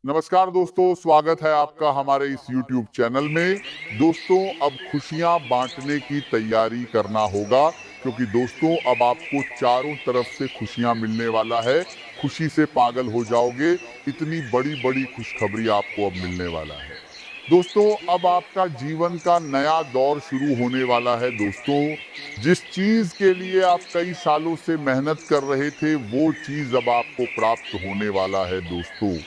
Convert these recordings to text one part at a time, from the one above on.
नमस्कार दोस्तों, स्वागत है आपका हमारे इस YouTube चैनल में। दोस्तों, अब खुशियां बांटने की तैयारी करना होगा क्योंकि दोस्तों अब आपको चारों तरफ से खुशियां मिलने वाला है। खुशी से पागल हो जाओगे, इतनी बड़ी-बड़ी खुशखबरी आपको अब मिलने वाला है। दोस्तों, अब आपका जीवन का नया दौर शुरू होने वाला है दोस्तों। जिस चीज़ के लिए आप कई सालों से मेहनत कर रहे थे, वो चीज़ अब आपको प्राप्त होने वाला है दोस्तों।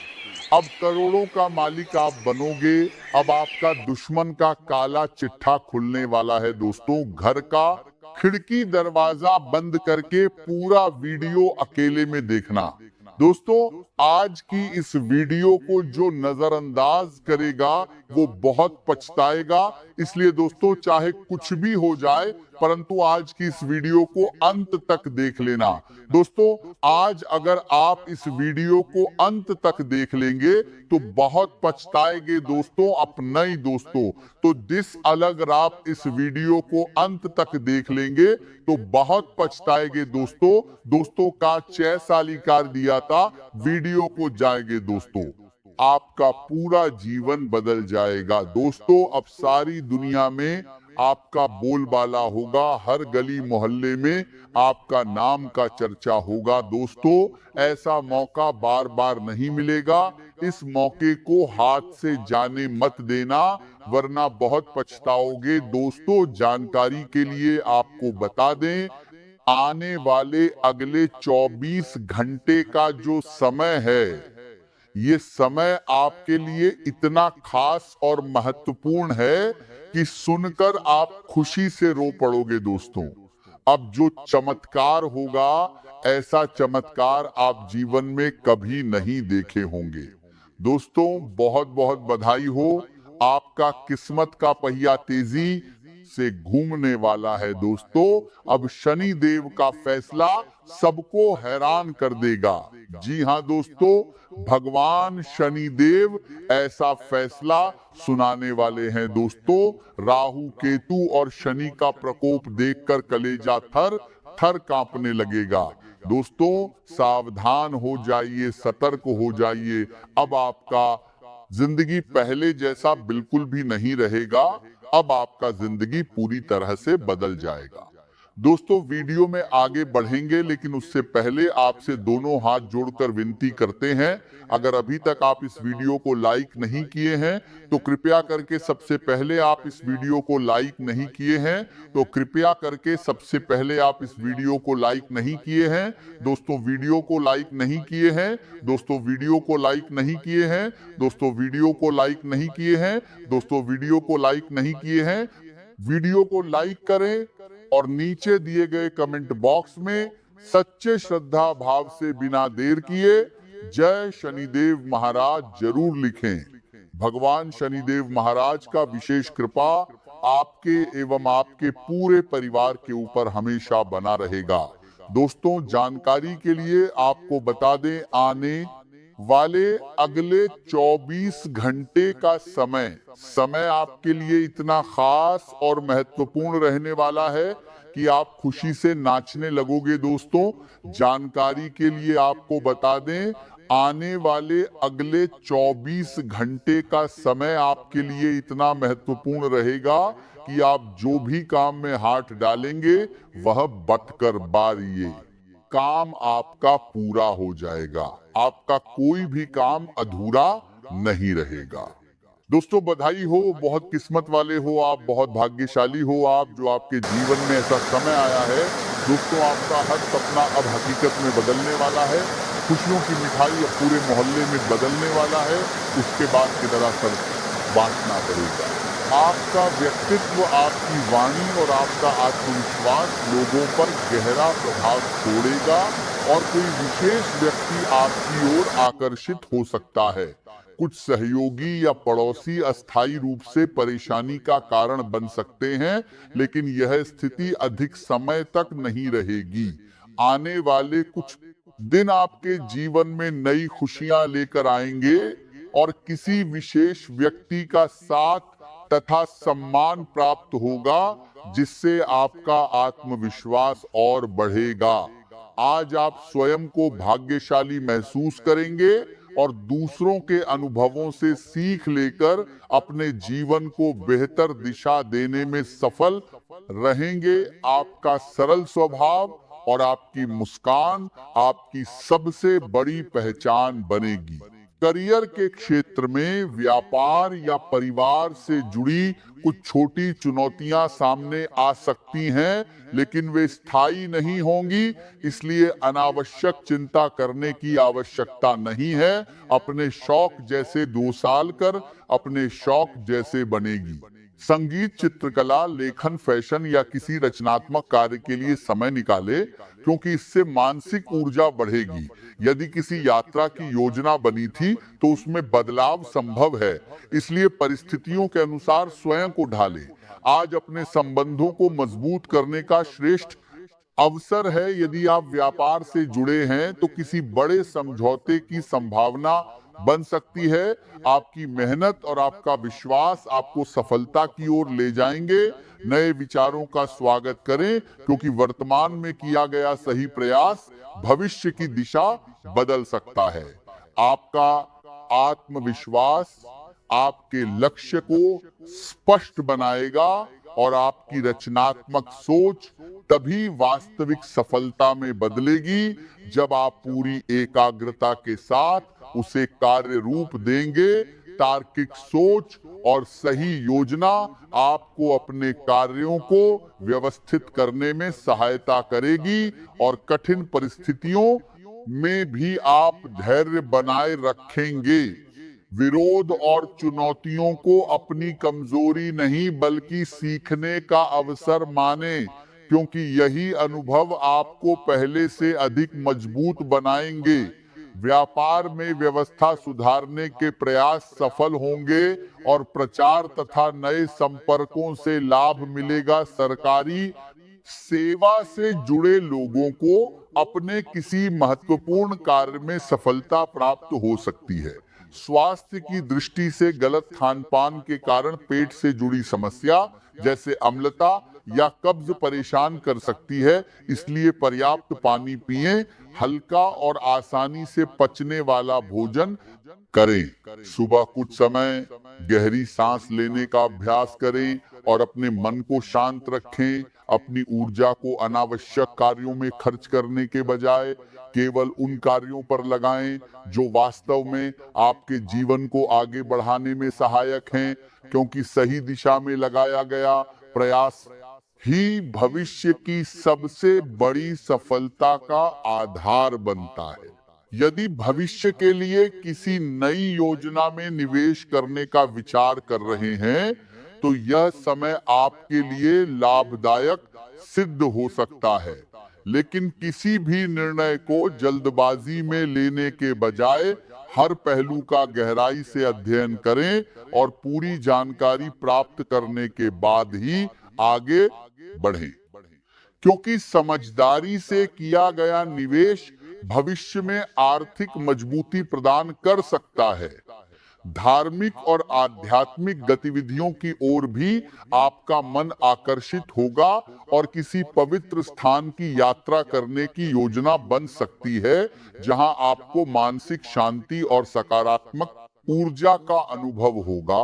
अब करोड़ों का मालिक आप बनोगे। अब आपका दुश्मन का काला चिट्ठा खुलने वाला है दोस्तों। घर का खिड़की दरवाजा बंद करके पूरा वीडियो अकेले में देखना। दोस्तों, आज की इस वीडियो को जो नजरअंदाज करेगा वो बहुत पछताएगा। इसलिए दोस्तों, चाहे कुछ भी हो जाए, परंतु आज की इस वीडियो को अंत तक देख लेना। दोस्तों, आज अगर आप इस वीडियो को अंत तक देख लेंगे तो बहुत पछताएंगे दोस्तों, अपना ही दोस्तों। तो दिस अगर आप इस वीडियो को अंत तक देख लेंगे तो बहुत पछताएंगे दोस्तों। दोस्तों का 6 सालीकार दिया था, वीडियो को जाएंगे दोस्तों। आपका पूरा जीवन बदल जाएगा दोस्तों। अब सारी दुनिया में आपका बोलबाला होगा, हर गली मोहल्ले में आपका नाम का चर्चा होगा दोस्तों। ऐसा मौका बार बार नहीं मिलेगा। इस मौके को हाथ से जाने मत देना, वरना बहुत पछताओगे दोस्तों। जानकारी के लिए आपको बता दें, आने वाले अगले 24 घंटे का जो समय है, ये समय आपके लिए इतना खास और महत्वपूर्ण है कि सुनकर आप खुशी से रो पड़ोगे दोस्तों। अब जो चमत्कार होगा, ऐसा चमत्कार आप जीवन में कभी नहीं देखे होंगे दोस्तों। बहुत बहुत बधाई हो, आपका किस्मत का पहिया तेजी से घूमने वाला है दोस्तों। अब शनि देव का फैसला सबको हैरान कर देगा। जी हाँ दोस्तों, भगवान शनि देव ऐसा फैसला सुनाने वाले हैं दोस्तों। राहु केतु और शनि का प्रकोप देखकर कलेजा थर थर कांपने लगेगा दोस्तों। सावधान हो जाइए, सतर्क हो जाइए। अब आपका जिंदगी पहले जैसा बिल्कुल भी नहीं रहेगा। अब आपका जिंदगी पूरी तरह से बदल जाएगा दोस्तों। वीडियो में आगे बढ़ेंगे, लेकिन उससे पहले आपसे दोनों हाथ जोड़कर विनती करते हैं, अगर अभी तक आप इस वीडियो को लाइक नहीं किए हैं तो कृपया करके सबसे पहले आप इस वीडियो को लाइक नहीं किए हैं तो कृपया करके सबसे पहले आप इस वीडियो को लाइक नहीं किए हैं दोस्तों। वीडियो को लाइक नहीं किए हैं दोस्तों। वीडियो को लाइक नहीं किए हैं दोस्तों। वीडियो को लाइक नहीं किए हैं दोस्तों। वीडियो को लाइक नहीं किए हैं। वीडियो को लाइक करें और नीचे दिए गए कमेंट बॉक्स में सच्चे श्रद्धा भाव से बिना देर किए जय शनिदेव महाराज जरूर लिखें। भगवान शनिदेव महाराज का विशेष कृपा आपके एवं आपके पूरे परिवार के ऊपर हमेशा बना रहेगा दोस्तों। जानकारी के लिए आपको बता दें, आने वाले अगले 24 घंटे का समय आपके लिए इतना खास और महत्वपूर्ण रहने वाला है कि आप खुशी से नाचने लगोगे दोस्तों। जानकारी के लिए आपको बता दें, आने वाले अगले 24 घंटे का समय आपके लिए इतना महत्वपूर्ण रहेगा कि आप जो भी काम में हाथ डालेंगे वह बटकर बारिए काम आपका पूरा हो जाएगा। आपका कोई भी काम अधूरा नहीं रहेगा दोस्तों। बधाई हो, बहुत किस्मत वाले हो आप, बहुत भाग्यशाली हो आप, जो आपके जीवन में ऐसा समय आया है दोस्तों। आपका हर सपना अब हकीकत में बदलने वाला है। खुशियों की मिठाई अब पूरे मोहल्ले में बदलने वाला है। उसके बाद की दरअसल बांटना पड़ेगा। आपका व्यक्तित्व, आपकी वाणी और आपका आत्मविश्वास लोगों पर गहरा प्रभाव छोड़ेगा और कोई विशेष व्यक्ति आपकी ओर आकर्षित हो सकता है। कुछ सहयोगी या पड़ोसी अस्थायी रूप से परेशानी का कारण बन सकते हैं, लेकिन यह स्थिति अधिक समय तक नहीं रहेगी। आने वाले कुछ दिन आपके जीवन में नई खुशियां लेकर आएंगे और किसी विशेष व्यक्ति का साथ तथा सम्मान प्राप्त होगा, जिससे आपका आत्मविश्वास और बढ़ेगा। आज आप स्वयं को भाग्यशाली महसूस करेंगे और दूसरों के अनुभवों से सीख लेकर अपने जीवन को बेहतर दिशा देने में सफल रहेंगे। आपका सरल स्वभाव और आपकी मुस्कान आपकी सबसे बड़ी पहचान बनेगी। करियर के क्षेत्र में व्यापार या परिवार से जुड़ी कुछ छोटी चुनौतियां सामने आ सकती हैं, लेकिन वे स्थायी नहीं होंगी, इसलिए अनावश्यक चिंता करने की आवश्यकता नहीं है। अपने शौक जैसे 2 साल कर अपने शौक जैसे बनेगी। संगीत, चित्रकला, लेखन, फैशन या किसी रचनात्मक कार्य के लिए समय निकाले, क्योंकि इससे मानसिक ऊर्जा बढ़ेगी। यदि किसी यात्रा की योजना बनी थी तो उसमें बदलाव संभव है, इसलिए परिस्थितियों के अनुसार स्वयं को ढालें। आज अपने संबंधों को मजबूत करने का श्रेष्ठ अवसर है। यदि आप व्यापार से जुड़े हैं तो किसी बड़े समझौते की संभावना बन सकती है। आपकी मेहनत और आपका विश्वास आपको सफलता की ओर ले जाएंगे। नए विचारों का स्वागत करें, क्योंकि वर्तमान में किया गया सही प्रयास भविष्य की दिशा बदल सकता है। आपका आत्मविश्वास आपके लक्ष्य को स्पष्ट बनाएगा और आपकी रचनात्मक सोच तभी वास्तविक सफलता में बदलेगी जब आप पूरी एकाग्रता के साथ उसे कार्य रूप देंगे। तार्किक सोच और सही योजना आपको अपने कार्यों को व्यवस्थित करने में सहायता करेगी और कठिन परिस्थितियों में भी आप धैर्य बनाए रखेंगे। विरोध और चुनौतियों को अपनी कमजोरी नहीं बल्कि सीखने का अवसर माने, क्योंकि यही अनुभव आपको पहले से अधिक मजबूत बनाएंगे। व्यापार में व्यवस्था सुधारने के प्रयास सफल होंगे और प्रचार तथा नए संपर्कों से लाभ मिलेगा। सरकारी सेवा से जुड़े लोगों को अपने किसी महत्वपूर्ण कार्य में सफलता प्राप्त हो सकती है। स्वास्थ्य की दृष्टि से गलत खान-पान के कारण पेट से जुड़ी समस्या जैसे अम्लता या कब्ज परेशान कर सकती है, इसलिए पर्याप्त पानी पिएं, हल्का और आसानी से पचने वाला भोजन करें। सुबह कुछ समय गहरी सांस लेने का अभ्यास करें और अपने मन को शांत रखें। अपनी ऊर्जा को अनावश्यक कार्यों में खर्च करने के बजाय केवल उन कार्यों पर लगाएं जो वास्तव में आपके जीवन को आगे बढ़ाने में सहायक हैं, क्योंकि सही दिशा में लगाया गया प्रयास ही भविष्य की सबसे बड़ी सफलता का आधार बनता है। यदि भविष्य के लिए किसी नई योजना में निवेश करने का विचार कर रहे हैं, तो यह समय आपके लिए लाभदायक सिद्ध हो सकता है। लेकिन किसी भी निर्णय को जल्दबाजी में लेने के बजाय हर पहलू का गहराई से अध्ययन करें और पूरी जानकारी प्राप्त करने के बाद ही आगे बढ़ें, क्योंकि समझदारी से किया गया निवेश भविष्य में आर्थिक मजबूती प्रदान कर सकता है। धार्मिक और आध्यात्मिक गतिविधियों की ओर भी आपका मन आकर्षित होगा और किसी पवित्र स्थान की यात्रा करने की योजना बन सकती है, जहां आपको मानसिक शांति और सकारात्मक ऊर्जा का अनुभव होगा।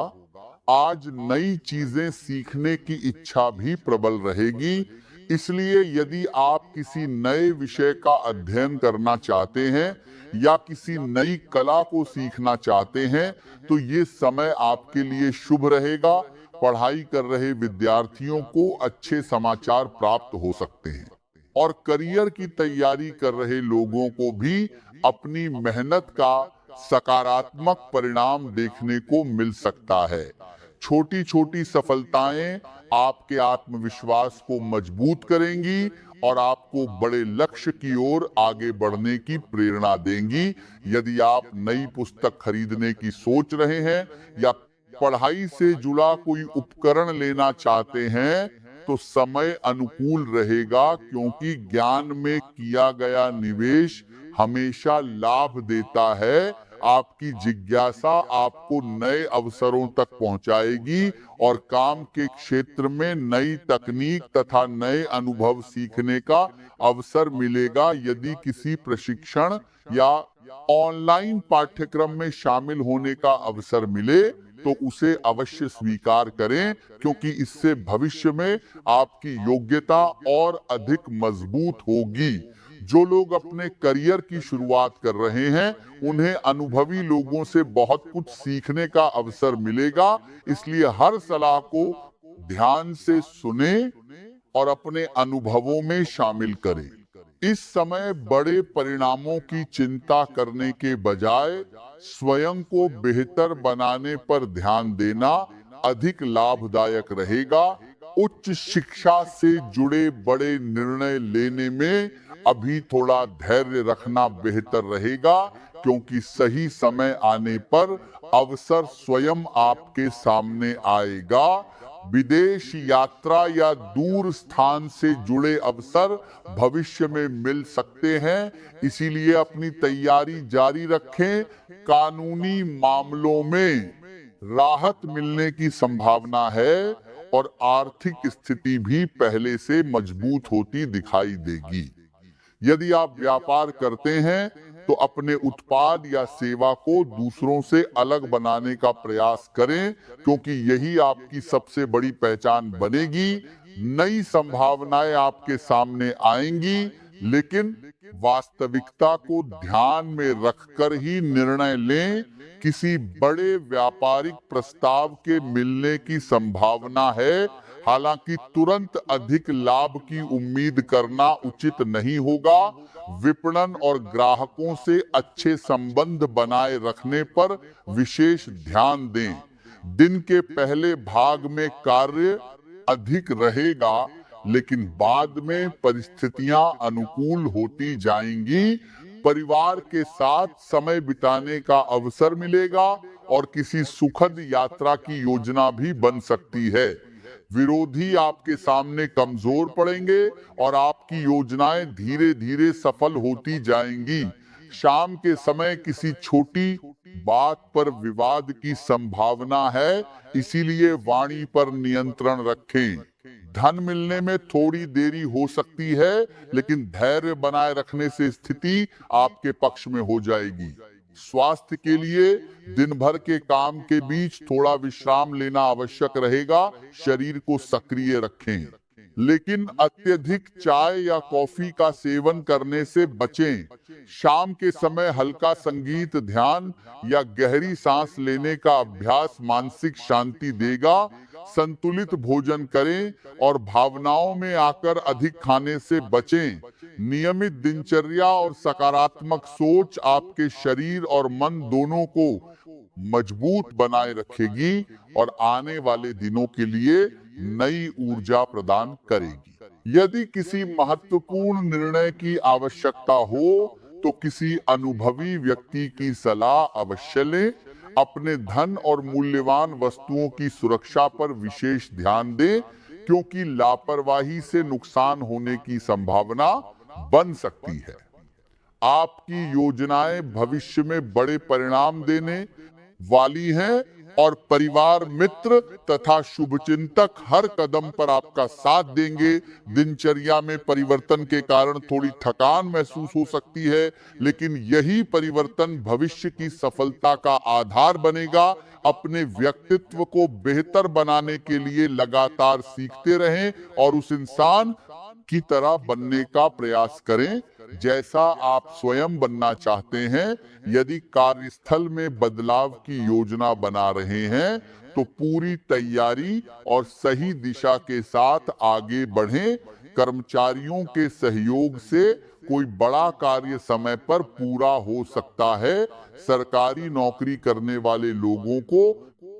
आज नई चीजें सीखने की इच्छा भी प्रबल रहेगी, इसलिए यदि आप किसी नए विषय का अध्ययन करना चाहते हैं या किसी नई कला को सीखना चाहते हैं, तो ये समय आपके लिए शुभ रहेगा। पढ़ाई कर रहे विद्यार्थियों को अच्छे समाचार प्राप्त हो सकते हैं और करियर की तैयारी कर रहे लोगों को भी अपनी मेहनत का सकारात्मक परिणाम देखने को मिल सकता है। छोटी छोटी सफलताएं आपके आत्मविश्वास को मजबूत करेंगी और आपको बड़े लक्ष्य की ओर आगे बढ़ने की प्रेरणा देंगी। यदि आप नई पुस्तक खरीदने की सोच रहे हैं या पढ़ाई से जुड़ा कोई उपकरण लेना चाहते हैं, तो समय अनुकूल रहेगा, क्योंकि ज्ञान में किया गया निवेश हमेशा लाभ देता है आपकी जिज्ञासा आपको नए अवसरों तक पहुंचाएगी और काम के क्षेत्र में नई तकनीक तथा नए अनुभव सीखने का अवसर मिलेगा। यदि किसी प्रशिक्षण या ऑनलाइन पाठ्यक्रम में शामिल होने का अवसर मिले तो उसे अवश्य स्वीकार करें, क्योंकि इससे भविष्य में आपकी योग्यता और अधिक मजबूत होगी। जो लोग अपने करियर की शुरुआत कर रहे हैं, उन्हें अनुभवी लोगों से बहुत कुछ सीखने का अवसर मिलेगा। इसलिए हर सलाह को ध्यान से सुने और अपने अनुभवों में शामिल करें। इस समय बड़े परिणामों की चिंता करने के बजाय स्वयं को बेहतर बनाने पर ध्यान देना अधिक लाभदायक रहेगा। उच्च शिक्षा से जुड़े बड़े निर्णय लेने में अभी थोड़ा धैर्य रखना बेहतर रहेगा, क्योंकि सही समय आने पर अवसर स्वयं आपके सामने आएगा। विदेश यात्रा या दूर स्थान से जुड़े अवसर भविष्य में मिल सकते हैं, इसीलिए अपनी तैयारी जारी रखें। कानूनी मामलों में राहत मिलने की संभावना है और आर्थिक स्थिति भी पहले से मजबूत होती दिखाई देगी। यदि आप व्यापार करते हैं तो अपने उत्पाद या सेवा को दूसरों से अलग बनाने का प्रयास करें, क्योंकि यही आपकी सबसे बड़ी पहचान बनेगी। नई संभावनाएं आपके सामने आएंगी, लेकिन वास्तविकता को ध्यान में रखकर ही निर्णय लें। किसी बड़े व्यापारिक प्रस्ताव के मिलने की संभावना है, हालांकि तुरंत अधिक लाभ की उम्मीद करना उचित नहीं होगा। विपणन और ग्राहकों से अच्छे संबंध बनाए रखने पर विशेष ध्यान दें। दिन के पहले भाग में कार्य अधिक रहेगा, लेकिन बाद में परिस्थितियां अनुकूल होती जाएंगी। परिवार के साथ समय बिताने का अवसर मिलेगा और किसी सुखद यात्रा की योजना भी बन सकती है। विरोधी आपके सामने कमजोर पड़ेंगे और आपकी योजनाएं धीरे धीरे सफल होती जाएंगी। शाम के समय किसी छोटी बात पर विवाद की संभावना है, इसीलिए वाणी पर नियंत्रण रखें। धन मिलने में थोड़ी देरी हो सकती है, लेकिन धैर्य बनाए रखने से स्थिति आपके पक्ष में हो जाएगी। स्वास्थ्य के लिए दिन भर के काम के बीच थोड़ा विश्राम लेना आवश्यक रहेगा। शरीर को सक्रिय रखें, लेकिन अत्यधिक चाय या कॉफी का सेवन करने से बचें। शाम के समय हल्का संगीत, ध्यान या गहरी सांस लेने का अभ्यास मानसिक शांति देगा। संतुलित भोजन करें और भावनाओं में आकर अधिक खाने से बचें। नियमित दिनचर्या और सकारात्मक सोच आपके शरीर और मन दोनों को मजबूत बनाए रखेगी और आने वाले दिनों के लिए नई ऊर्जा प्रदान करेगी। यदि किसी महत्वपूर्ण निर्णय की आवश्यकता हो तो किसी अनुभवी व्यक्ति की सलाह अवश्य लें। अपने धन और मूल्यवान वस्तुओं की सुरक्षा पर विशेष ध्यान दें, क्योंकि लापरवाही से नुकसान होने की संभावना बन सकती है। आपकी योजनाएं भविष्य में बड़े परिणाम देने वाली हैं और परिवार, मित्र तथा शुभचिंतक हर कदम पर आपका साथ देंगे। दिनचर्या में परिवर्तन के कारण थोड़ी थकान महसूस हो सकती है, लेकिन यही परिवर्तन भविष्य की सफलता का आधार बनेगा। अपने व्यक्तित्व को बेहतर बनाने के लिए लगातार सीखते रहें और उस इंसान की तरह बनने का प्रयास करें जैसा आप स्वयं बनना चाहते हैं। यदि कार्यस्थल में बदलाव की योजना बना रहे हैं तो पूरी तैयारी और सही दिशा के साथ आगे बढ़ें। कर्मचारियों के सहयोग से कोई बड़ा कार्य समय पर पूरा हो सकता है। सरकारी नौकरी करने वाले लोगों को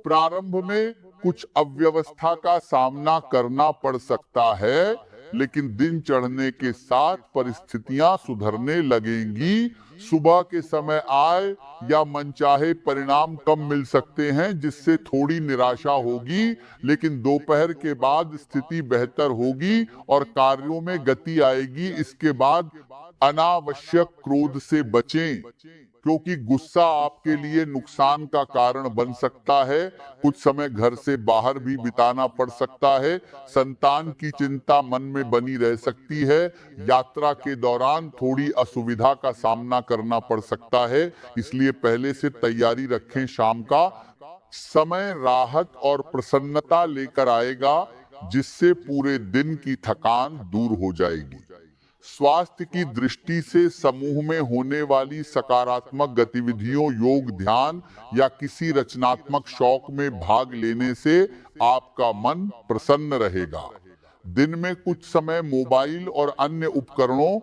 प्रारंभ में कुछ अव्यवस्था का सामना करना पड़ सकता है, लेकिन दिन चढ़ने के साथ परिस्थितियां सुधरने लगेंगी। सुबह के समय आय या मनचाहे परिणाम कम मिल सकते हैं, जिससे थोड़ी निराशा होगी, लेकिन दोपहर के बाद स्थिति बेहतर होगी और कार्यों में गति आएगी। इसके बाद अनावश्यक क्रोध से बचें, क्योंकि गुस्सा आपके लिए नुकसान का कारण बन सकता है। कुछ समय घर से बाहर भी बिताना पड़ सकता है। संतान की चिंता मन में बनी रह सकती है। यात्रा के दौरान थोड़ी असुविधा का सामना करना पड़ सकता है, इसलिए पहले से तैयारी रखें। शाम का समय राहत और प्रसन्नता लेकर आएगा, जिससे पूरे दिन की थकान दूर हो जाएगी। स्वास्थ्य की दृष्टि से समूह में होने वाली सकारात्मक गतिविधियों, योग, ध्यान या किसी रचनात्मक शौक में भाग लेने से आपका मन प्रसन्न रहेगा। दिन में कुछ समय मोबाइल और अन्य उपकरणों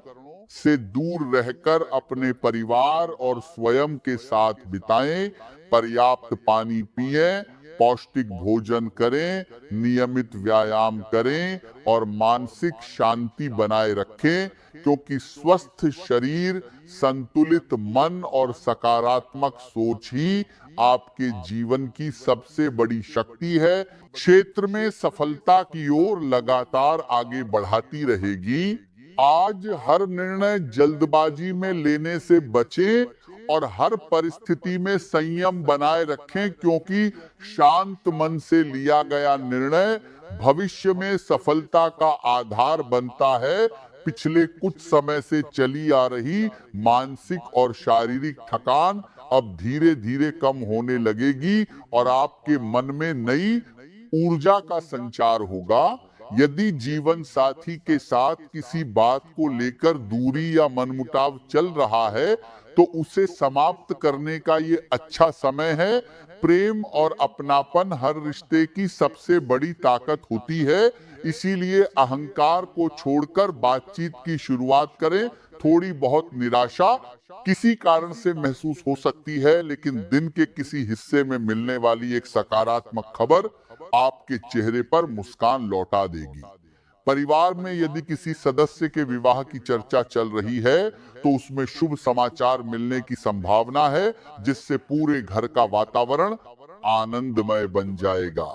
से दूर रहकर अपने परिवार और स्वयं के साथ बिताएं। पर्याप्त पानी पिएं, पौष्टिक भोजन करें, नियमित व्यायाम करें और मानसिक शांति बनाए रखें, क्योंकि स्वस्थ शरीर, संतुलित मन और सकारात्मक सोच ही आपके जीवन की सबसे बड़ी शक्ति है। क्षेत्र में सफलता की ओर लगातार आगे बढ़ाती रहेगी। आज हर निर्णय जल्दबाजी में लेने से बचें और हर परिस्थिति में संयम बनाए रखें, क्योंकि शांत मन से लिया गया निर्णय भविष्य में सफलता का आधार बनता है। पिछले कुछ समय से चली आ रही मानसिक और शारीरिक थकान अब धीरे धीरे कम होने लगेगी और आपके मन में नई ऊर्जा का संचार होगा। यदि जीवन साथी के साथ किसी बात को लेकर दूरी या मनमुटाव चल रहा है, तो उसे समाप्त करने का ये अच्छा समय है। प्रेम और अपनापन हर रिश्ते की सबसे बड़ी ताकत होती है, इसीलिए अहंकार को छोड़कर बातचीत की शुरुआत करें। थोड़ी बहुत निराशा किसी कारण से महसूस हो सकती है, लेकिन दिन के किसी हिस्से में मिलने वाली एक सकारात्मक खबर आपके चेहरे पर मुस्कान लौटा देगी। परिवार में यदि किसी सदस्य के विवाह की चर्चा चल रही है, तो उसमें शुभ समाचार मिलने की संभावना है, जिससे पूरे घर का वातावरण आनंदमय बन जाएगा।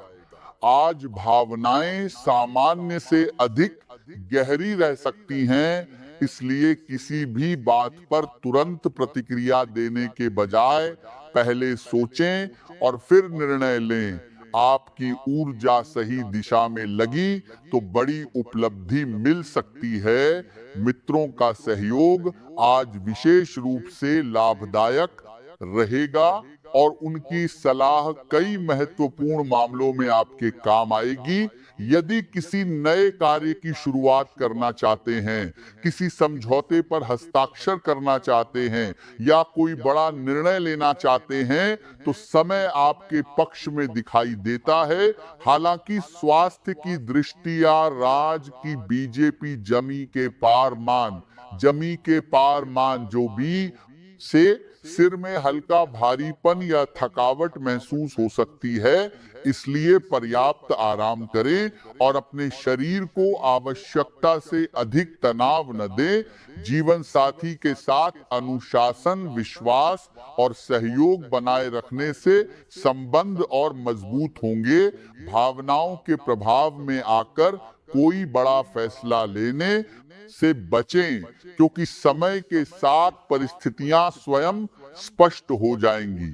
आज भावनाएं सामान्य से अधिक गहरी रह सकती हैं, इसलिए किसी भी बात पर तुरंत प्रतिक्रिया देने के बजाय पहले सोचें और फिर निर्णय लें। आपकी ऊर्जा सही दिशा में लगी तो बड़ी उपलब्धि मिल सकती है। मित्रों का सहयोग आज विशेष रूप से लाभदायक रहेगा और उनकी सलाह कई महत्वपूर्ण मामलों में आपके काम आएगी। यदि किसी नए कार्य की शुरुआत करना चाहते हैं, किसी समझौते पर हस्ताक्षर करना चाहते हैं या कोई बड़ा निर्णय लेना चाहते हैं, तो समय आपके पक्ष में दिखाई देता है। हालांकि स्वास्थ्य की दृष्टिया राज की बीजेपी जमी के पार मान जो भी से सिर में हल्का भारीपन या थकावट महसूस हो सकती है, इसलिए पर्याप्त आराम करें और अपने शरीर को आवश्यकता से अधिक तनाव न दें। जीवन साथी के साथ अनुशासन, विश्वास और सहयोग बनाए रखने से संबंध और मजबूत होंगे। भावनाओं के प्रभाव में आकर कोई बड़ा फैसला लेने से बचें, क्योंकि समय के साथ परिस्थितियां स्वयं स्पष्ट हो जाएंगी।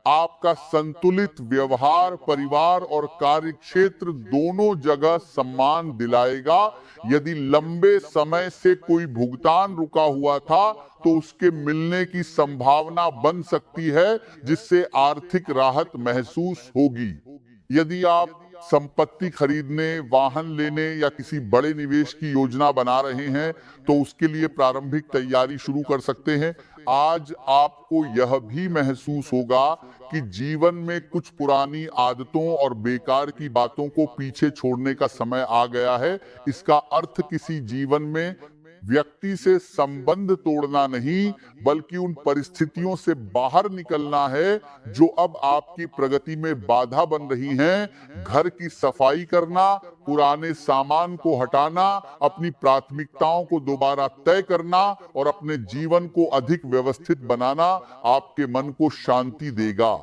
आपका संतुलित व्यवहार परिवार और कार्य क्षेत्र दोनों जगह सम्मान दिलाएगा। यदि लंबे समय से कोई भुगतान रुका हुआ था, तो उसके मिलने की संभावना बन सकती है, जिससे आर्थिक राहत महसूस होगी। यदि आप संपत्ति खरीदने, वाहन लेने या किसी बड़े निवेश की योजना बना रहे हैं, तो उसके लिए प्रारंभिक तैयारी शुरू कर सकते हैं। आज आपको यह भी महसूस होगा कि जीवन में कुछ पुरानी आदतों और बेकार की बातों को पीछे छोड़ने का समय आ गया है। इसका अर्थ किसी जीवन में व्यक्ति से संबंध तोड़ना नहीं, बल्कि उन परिस्थितियों से बाहर निकलना है जो अब आपकी प्रगति में बाधा बन रही हैं। घर की सफाई करना, पुराने सामान को हटाना, अपनी प्राथमिकताओं को दोबारा तय करना और अपने जीवन को अधिक व्यवस्थित बनाना आपके मन को शांति देगा।